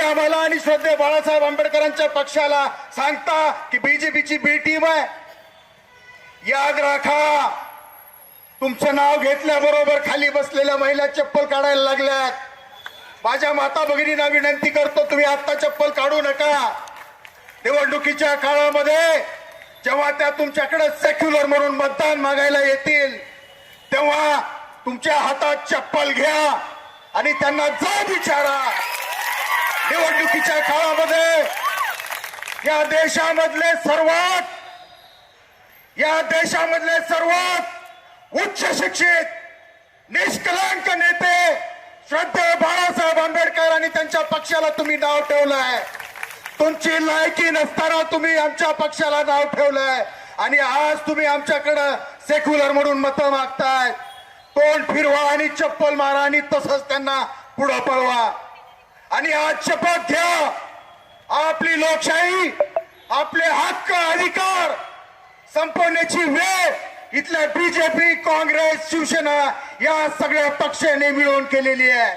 आम्हाला आणि श्रद्धेय बाळासाहेब आंबेडकरांच्या पक्षाला सांगता की बीजेपीची बी टीम आहे, याद राखा. तुमचं नाव घेतल्याबरोबर खाली बसलेल्या महिला चप्पल काढायला लागल्यात. माझ्या माता भगिनींना विनंती करतो, तुम्ही आता चप्पल काढू नका. निवडणुकीच्या काळामध्ये जेव्हा त्या तुमच्याकडे सेक्युलर म्हणून मतदान मागायला येतील तेव्हा तुमच्या हातात चप्पल घ्या आणि त्यांना जाब विचारा. निवडणुकीच्या काळामध्ये या देशामधले सर्वात उच्च शिक्षित निष्कलंक नेते श्रद्धेय बाळासाहेब आंबेडकर आणि त्यांच्या पक्षाला तुम्ही नाव ठेवलंय. तुमची लायकी नसताना तुम्ही आमच्या पक्षाला नाव ठेवलंय आणि आज तुम्ही आमच्याकडे सेक्युलर म्हणून मतं मागताय. तोंड फिरवा आणि चप्पल मारा आणि तसंच त्यांना पुढे पळवा. आणि आज शपथ घ्या, आपली लोकशाही, आपले हक्क अधिकार संपवण्याची वेळ इथल्या बीजेपी, काँग्रेस, शिवसेना या सगळ्या पक्षांनी मिळून केलेली आहे.